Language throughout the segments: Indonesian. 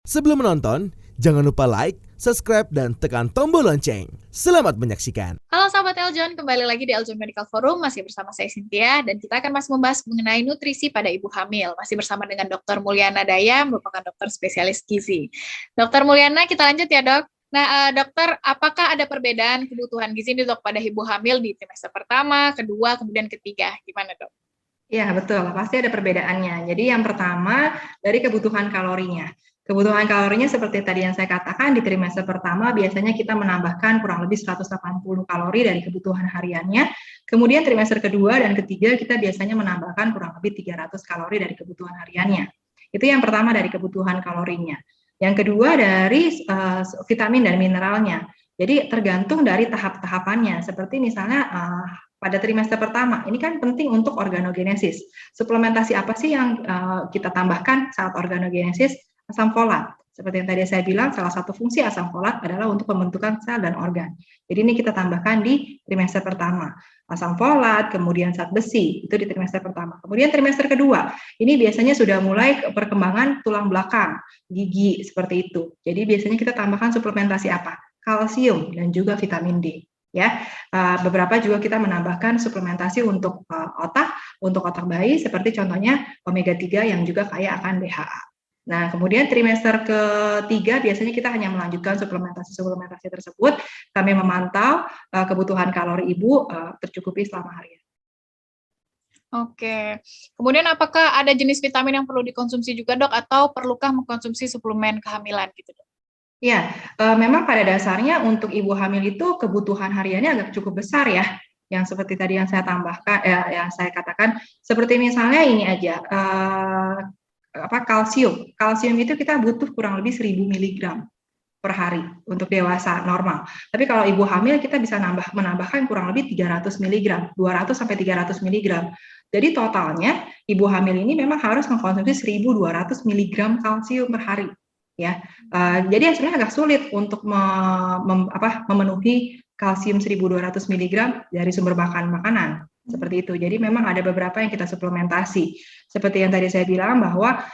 Sebelum menonton, jangan lupa like, subscribe, dan tekan tombol lonceng. Selamat menyaksikan. Halo sahabat Eljon, kembali lagi di Eljon Medical Forum, masih bersama saya Cynthia, dan kita akan masih membahas mengenai nutrisi pada ibu hamil. Masih bersama dengan Dr. Mulyana Daya, merupakan dokter spesialis gizi. Dr. Mulyana, kita lanjut ya dok. Nah, dokter, apakah ada perbedaan kebutuhan gizi nih dok pada ibu hamil di trimester pertama, kedua, kemudian ketiga? Gimana dok? Ya, betul. Pasti ada perbedaannya. Jadi yang pertama dari kebutuhan kalorinya. Kebutuhan kalorinya seperti tadi yang saya katakan, di trimester pertama biasanya kita menambahkan kurang lebih 180 kalori dari kebutuhan hariannya. Kemudian trimester kedua dan ketiga kita biasanya menambahkan kurang lebih 300 kalori dari kebutuhan hariannya. Itu yang pertama dari kebutuhan kalorinya. Yang kedua dari vitamin dan mineralnya. Jadi tergantung dari tahap-tahapannya. Seperti misalnya pada trimester pertama, ini kan penting untuk organogenesis. Suplementasi apa sih yang kita tambahkan saat organogenesis? Asam folat. Seperti yang tadi saya bilang, salah satu fungsi asam folat adalah untuk pembentukan sel dan organ. Jadi ini kita tambahkan di trimester pertama. Asam folat, kemudian zat besi, itu di trimester pertama. Kemudian trimester kedua, ini biasanya sudah mulai perkembangan tulang belakang, gigi, seperti itu. Jadi biasanya kita tambahkan suplementasi apa? Kalsium dan juga vitamin D. Ya, beberapa juga kita menambahkan suplementasi untuk otak bayi seperti contohnya omega 3 yang juga kaya akan DHA. Nah, kemudian trimester ketiga biasanya kita hanya melanjutkan suplementasi tersebut. Kami memantau kebutuhan kalori ibu tercukupi selama harian. Oke, kemudian apakah ada jenis vitamin yang perlu dikonsumsi juga dok, atau perlukah mengkonsumsi suplemen kehamilan gitu dok? Ya, memang pada dasarnya untuk ibu hamil itu kebutuhan hariannya agak cukup besar ya. Yang seperti tadi yang saya tambahkan, yang saya katakan, seperti misalnya ini aja, kalsium. Kalsium itu kita butuh kurang lebih 1000 mg per hari untuk dewasa normal. Tapi kalau ibu hamil kita bisa menambahkan kurang lebih 300 mg, 200 sampai 300 mg. Jadi totalnya ibu hamil ini memang harus mengkonsumsi 1200 mg kalsium per hari. Ya, jadi sebenarnya agak sulit untuk memenuhi kalsium 1200 mg dari sumber makanan seperti itu. Jadi memang ada beberapa yang kita suplementasi. Seperti yang tadi saya bilang bahwa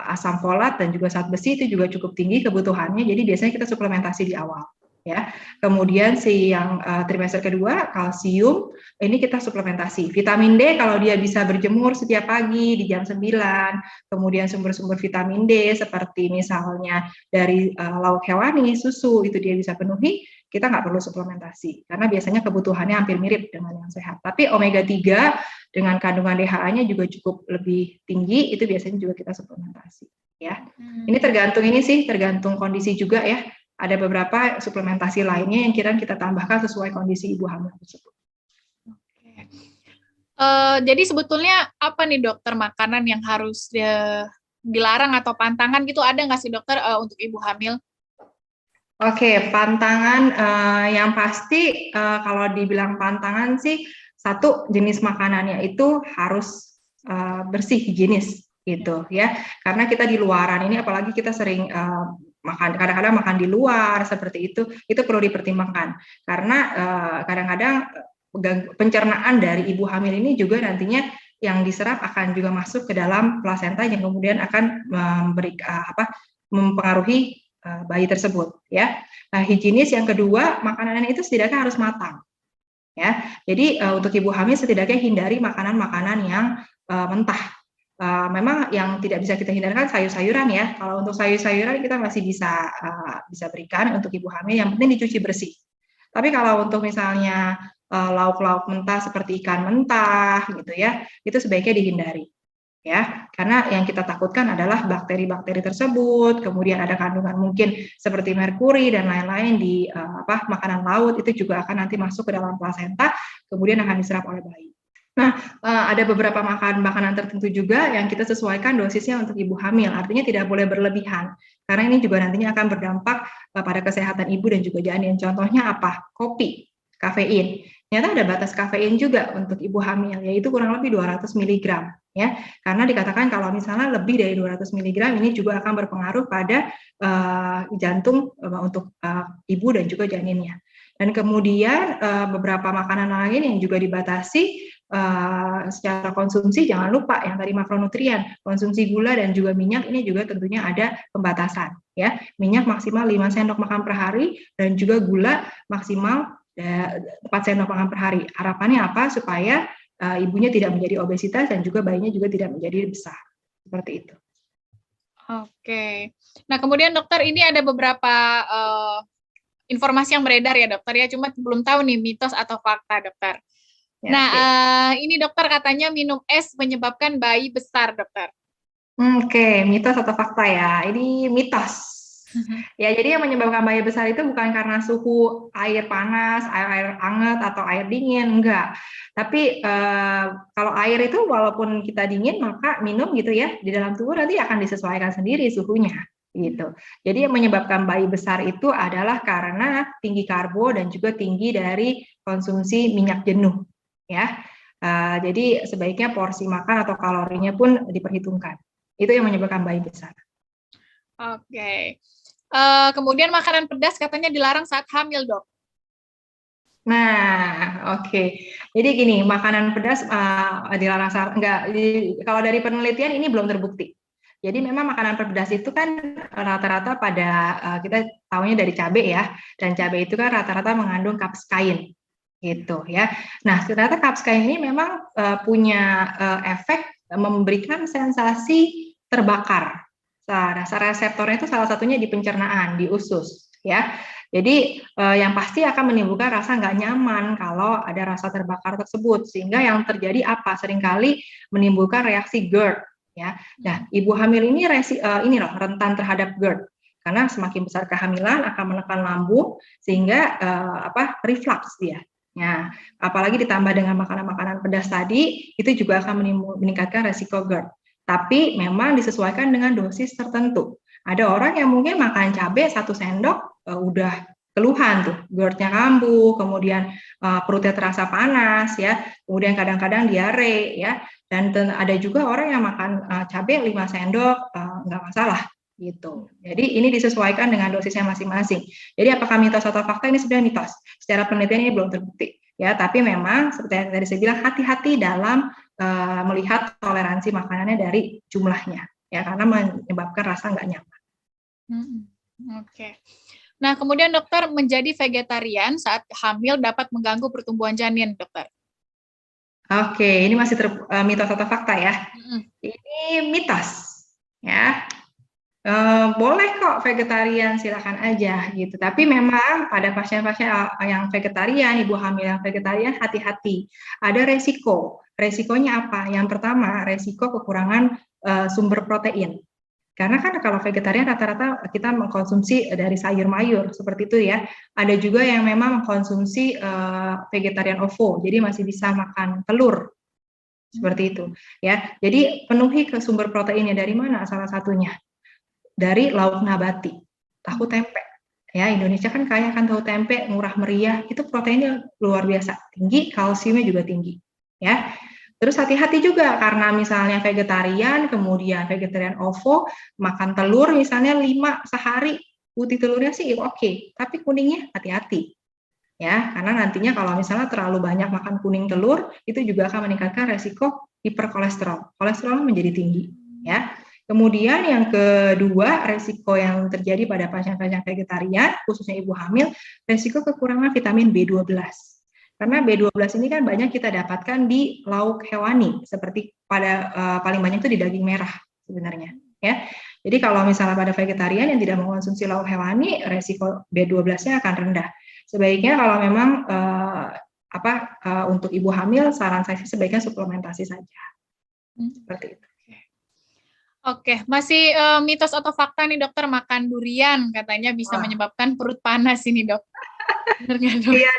asam folat dan juga zat besi itu juga cukup tinggi kebutuhannya. Jadi biasanya kita suplementasi di awal. Ya, kemudian yang trimester kedua kalsium ini kita suplementasi. Vitamin D kalau dia bisa berjemur setiap pagi di jam 9, kemudian sumber-sumber vitamin D seperti misalnya dari lauk hewani, susu itu dia bisa penuhi, kita nggak perlu suplementasi karena biasanya kebutuhannya hampir mirip dengan yang sehat. Tapi omega 3 dengan kandungan DHA-nya juga cukup lebih tinggi, itu biasanya juga kita suplementasi. Ya, ini tergantung kondisi juga ya. Ada beberapa suplementasi lainnya yang kita tambahkan sesuai kondisi ibu hamil tersebut. Oke. Jadi sebetulnya apa nih dokter makanan yang harus dilarang atau pantangan gitu, ada nggak sih dokter untuk ibu hamil? Oke, pantangan yang pasti kalau dibilang pantangan sih, satu jenis makanannya itu harus bersih, higienis gitu ya. Karena kita di luaran ini apalagi kita sering kadang-kadang makan di luar seperti itu perlu dipertimbangkan karena kadang-kadang pencernaan dari ibu hamil ini juga nantinya yang diserap akan juga masuk ke dalam plasenta yang kemudian akan mempengaruhi bayi tersebut ya. Nah, higienis yang kedua, makanan itu setidaknya harus matang ya. Jadi untuk ibu hamil setidaknya hindari makanan-makanan yang mentah. Memang yang tidak bisa kita hindarkan sayur-sayuran ya. Kalau untuk sayur-sayuran kita masih bisa berikan untuk ibu hamil, yang penting dicuci bersih. Tapi kalau untuk misalnya lauk-lauk mentah seperti ikan mentah gitu ya, itu sebaiknya dihindari. Ya, karena yang kita takutkan adalah bakteri-bakteri tersebut, kemudian ada kandungan mungkin seperti merkuri dan lain-lain di makanan laut, itu juga akan nanti masuk ke dalam plasenta, kemudian akan diserap oleh bayi. Nah, ada beberapa makanan tertentu juga yang kita sesuaikan dosisnya untuk ibu hamil, artinya tidak boleh berlebihan, karena ini juga nantinya akan berdampak pada kesehatan ibu dan juga janin. Contohnya apa? Kopi, kafein. Ternyata ada batas kafein juga untuk ibu hamil, yaitu kurang lebih 200 mg. Ya, karena dikatakan kalau misalnya lebih dari 200 mg ini juga akan berpengaruh pada jantung untuk ibu dan juga janinnya. Dan kemudian beberapa makanan lain yang juga dibatasi secara konsumsi jangan lupa yang tadi makronutrien, konsumsi gula dan juga minyak ini juga tentunya ada pembatasan ya. Minyak maksimal 5 sendok makan per hari dan juga gula maksimal 4 sendok makan per hari. Harapannya apa? Supaya ibunya tidak menjadi obesitas dan juga bayinya juga tidak menjadi besar. Seperti itu. Oke. Nah, kemudian dokter, ini ada beberapa informasi yang beredar ya dokter ya, cuma belum tahu nih mitos atau fakta dokter. Ya, nah, ini dokter katanya minum es menyebabkan bayi besar dokter. Oke, mitos atau fakta ya? Ini mitos. Ya, jadi yang menyebabkan bayi besar itu bukan karena suhu air panas, air hangat atau air dingin, enggak. Tapi kalau air itu walaupun kita dingin maka minum gitu ya, di dalam tubuh nanti akan disesuaikan sendiri suhunya gitu. Jadi yang menyebabkan bayi besar itu adalah karena tinggi karbo dan juga tinggi dari konsumsi minyak jenuh ya. Jadi sebaiknya porsi makan atau kalorinya pun diperhitungkan. Itu yang menyebabkan bayi besar. Oke. Kemudian makanan pedas katanya dilarang saat hamil, dok. Nah, oke. Jadi gini, makanan pedas dilarang saat enggak. Kalau dari penelitian ini belum terbukti. Jadi memang makanan pedas itu kan rata-rata pada kita tahunya dari cabai ya, dan cabai itu kan rata-rata mengandung kapsaicin gitu ya. Nah, ternyata kapsaicin ini memang punya efek memberikan sensasi terbakar. Rasa reseptornya itu salah satunya di pencernaan, di usus, ya. Jadi yang pasti akan menimbulkan rasa nggak nyaman kalau ada rasa terbakar tersebut, sehingga yang terjadi apa? Seringkali menimbulkan reaksi GERD, ya. Nah, ibu hamil ini rentan terhadap GERD, karena semakin besar kehamilan akan menekan lambung sehingga reflux dia. Nah, apalagi ditambah dengan makanan-makanan pedas tadi, itu juga akan meningkatkan resiko GERD. Tapi memang disesuaikan dengan dosis tertentu. Ada orang yang mungkin makan cabai 1 sendok udah keluhan tuh, GERD-nya kambuh, kemudian perutnya terasa panas ya, kemudian kadang-kadang diare ya, dan ada juga orang yang makan cabai 5 sendok nggak masalah gitu. Jadi ini disesuaikan dengan dosisnya masing-masing. Jadi apakah mitos atau fakta? Ini sebenarnya mitos. Secara penelitian ini belum terbukti ya, tapi memang seperti yang tadi saya bilang, hati-hati dalam melihat toleransi makanannya dari jumlahnya ya, karena menyebabkan rasa nggak nyaman. Oke. Nah, kemudian dokter, menjadi vegetarian saat hamil dapat mengganggu pertumbuhan janin, dokter. Oke, ini masih mitos atau fakta ya? Ini mitos ya. Boleh kok vegetarian, silakan aja gitu. Tapi memang pada pasien-pasien yang vegetarian, ibu hamil yang vegetarian, hati-hati. Ada resiko. Resikonya apa? Yang pertama, resiko kekurangan sumber protein. Karena kan kalau vegetarian rata-rata kita mengkonsumsi dari sayur mayur seperti itu ya. Ada juga yang memang mengkonsumsi vegetarian ovo, jadi masih bisa makan telur seperti itu ya. Jadi penuhi ke sumber proteinnya dari mana? Salah satunya dari lauk nabati, tahu tempe. Ya, Indonesia kan kaya kan tahu tempe, murah meriah, itu proteinnya luar biasa, tinggi, kalsiumnya juga tinggi. Ya. Terus hati-hati juga karena misalnya vegetarian, kemudian vegetarian ovo, makan telur misalnya 5 sehari, putih telurnya sih oke, tapi kuningnya hati-hati. Ya, karena nantinya kalau misalnya terlalu banyak makan kuning telur, itu juga akan meningkatkan resiko hiperkolesterol. Kolesterol menjadi tinggi, ya. Kemudian yang kedua, resiko yang terjadi pada pasien-pasien vegetarian, khususnya ibu hamil, resiko kekurangan vitamin B12. Karena B12 ini kan banyak kita dapatkan di lauk hewani, seperti pada paling banyak itu di daging merah sebenarnya. Ya, jadi kalau misalnya pada vegetarian yang tidak mengkonsumsi lauk hewani, resiko B12-nya akan rendah. Sebaiknya kalau memang untuk ibu hamil, saran saya sebaiknya suplementasi saja. Seperti itu. Oke, masih mitos atau fakta nih dokter, makan durian katanya bisa menyebabkan perut panas ini dok. Benar nggak dok? Iya.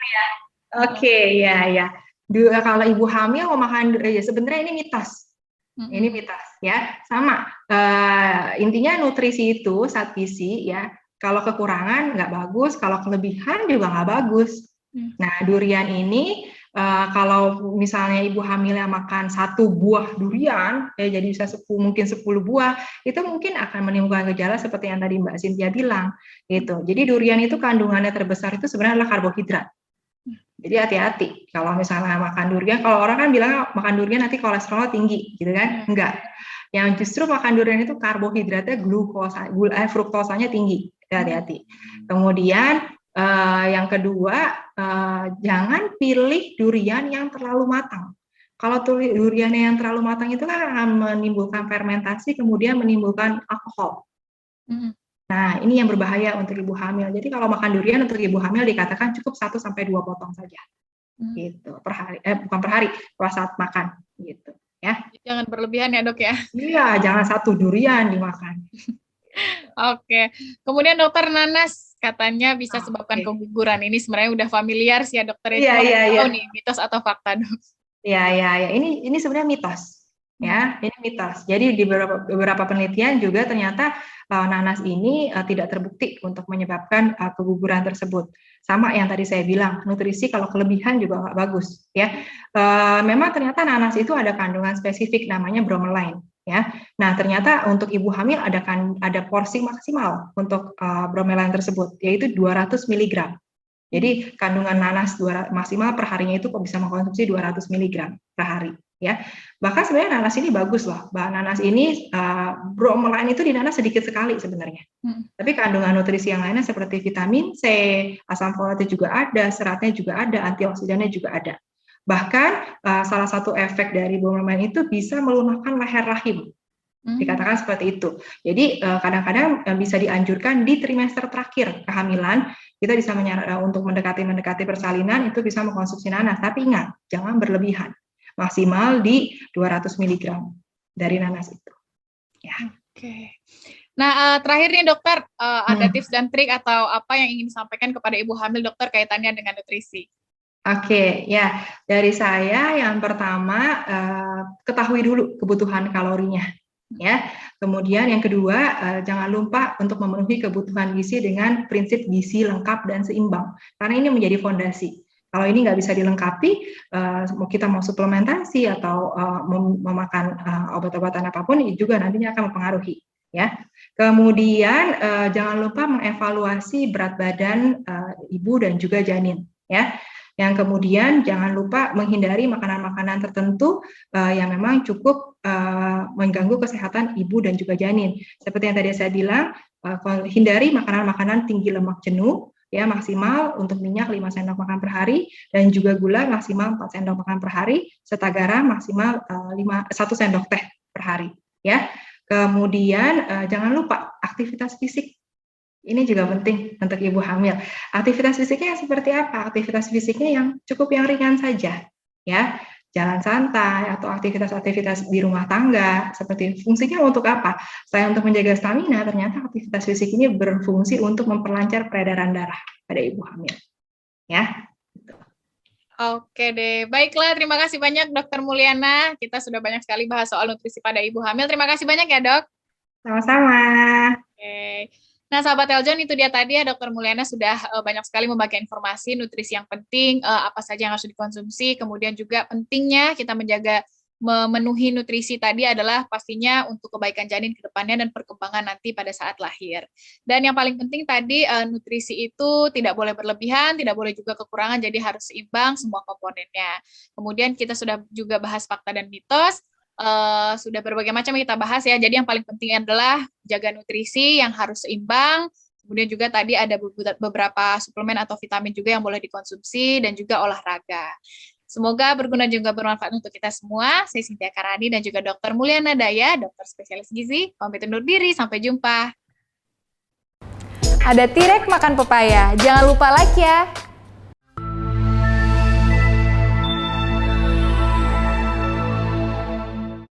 Oke, ya. Kalau ibu hamil mau makan durian, sebenarnya ini mitos. Ini mitos ya. Sama. Intinya nutrisi itu zat gizi ya. Kalau kekurangan nggak bagus, kalau kelebihan juga nggak bagus. Nah, durian ini kalau misalnya ibu hamil yang makan 1 buah durian, ya jadi bisa mungkin 10 buah, itu mungkin akan menimbulkan gejala seperti yang tadi Mbak Cynthia bilang, gitu. Jadi durian itu kandungannya terbesar itu sebenarnya adalah karbohidrat. Jadi hati-hati kalau misalnya makan durian, kalau orang kan bilang makan durian nanti kolesterolnya tinggi, gitu kan? Enggak. Yang justru makan durian itu karbohidratnya fruktosanya tinggi, hati-hati. Kemudian yang kedua, jangan pilih durian yang terlalu matang. Kalau durian yang terlalu matang itu kan akan menimbulkan fermentasi, kemudian menimbulkan alkohol. Nah, ini yang berbahaya untuk ibu hamil. Jadi kalau makan durian untuk ibu hamil dikatakan cukup 1 sampai 2 potong saja. Gitu, per hari. Bukan per hari, pada saat makan gitu, ya. Jangan berlebihan ya, Dok ya. Iya, jangan 1 durian dimakan. Oke. Kemudian dokter, nanas katanya bisa sebabkan keguguran. Ini sebenarnya udah familiar sih ya, dokter. Iya. Tahu nih, mitos atau fakta, Dok? Iya. Ini sebenarnya mitos. Ya, ini mitos. Jadi di beberapa penelitian juga ternyata nanas ini tidak terbukti untuk menyebabkan keguguran tersebut. Sama yang tadi saya bilang, nutrisi kalau kelebihan juga nggak bagus. Ya, memang ternyata nanas itu ada kandungan spesifik namanya bromelain. Ya, nah ternyata untuk ibu hamil ada porsi maksimal untuk bromelain tersebut, yaitu 200 mg. Jadi kandungan nanas maksimal per harinya itu kok bisa mengkonsumsi 200 mg per hari. Ya, bahkan sebenarnya nanas ini bagus loh. Bahan nanas ini bromelain itu di nanas sedikit sekali sebenarnya. Tapi kandungan nutrisi yang lainnya seperti vitamin C, asam folatnya juga ada, seratnya juga ada, antioksidannya juga ada. Bahkan salah satu efek dari bromelain itu bisa melunakkan leher rahim. Dikatakan seperti itu. Jadi kadang-kadang bisa dianjurkan di trimester terakhir kehamilan kita bisa untuk mendekati persalinan itu bisa mengkonsumsi nanas. Tapi ingat, jangan berlebihan. Maksimal di 200 mg dari nanas itu. Ya. Oke. Nah, terakhir nih dokter, ada tips dan trik atau apa yang ingin disampaikan kepada ibu hamil dokter kaitannya dengan nutrisi? Oke, ya dari saya yang pertama ketahui dulu kebutuhan kalorinya. Ya, kemudian yang kedua jangan lupa untuk memenuhi kebutuhan gizi dengan prinsip gizi lengkap dan seimbang, karena ini menjadi fondasi. Kalau ini nggak bisa dilengkapi, kita mau suplementasi atau memakan obat-obatan apapun, juga nantinya akan mempengaruhi. Ya. Kemudian jangan lupa mengevaluasi berat badan ibu dan juga janin. Ya. Yang kemudian jangan lupa menghindari makanan-makanan tertentu yang memang cukup mengganggu kesehatan ibu dan juga janin. Seperti yang tadi saya bilang, hindari makanan-makanan tinggi lemak jenuh, ya maksimal untuk minyak 5 sendok makan per hari dan juga gula maksimal 4 sendok makan per hari serta garam maksimal 1 sendok teh per hari, ya. Kemudian jangan lupa aktivitas fisik. Ini juga penting untuk ibu hamil. Aktivitas fisiknya seperti apa? Aktivitas fisiknya yang ringan saja, ya. Jalan santai atau aktivitas-aktivitas di rumah tangga seperti fungsinya untuk apa? Selain untuk menjaga stamina, ternyata aktivitas fisik ini berfungsi untuk memperlancar peredaran darah pada ibu hamil. Ya. Oke deh, baiklah, terima kasih banyak Dokter Mulyana. Kita sudah banyak sekali bahas soal nutrisi pada ibu hamil. Terima kasih banyak ya, Dok. Sama-sama. Oke. Nah, sahabat Eljon, itu dia tadi ya, Dokter Mulyana sudah banyak sekali membagikan informasi nutrisi yang penting, apa saja yang harus dikonsumsi, kemudian juga pentingnya kita memenuhi nutrisi tadi adalah pastinya untuk kebaikan janin ke depannya dan perkembangan nanti pada saat lahir. Dan yang paling penting tadi, nutrisi itu tidak boleh berlebihan, tidak boleh juga kekurangan, jadi harus seimbang semua komponennya. Kemudian kita sudah juga bahas fakta dan mitos, sudah berbagai macam yang kita bahas ya. Jadi yang paling penting adalah jaga nutrisi yang harus seimbang. Kemudian juga tadi ada beberapa suplemen atau vitamin juga yang boleh dikonsumsi dan juga olahraga. Semoga berguna juga bermanfaat untuk kita semua. Saya Cynthia Karani dan juga Dr. Mulyana Daya, dokter spesialis gizi. Pamit undur diri, sampai jumpa. Ada Tirek makan pepaya. Jangan lupa like ya.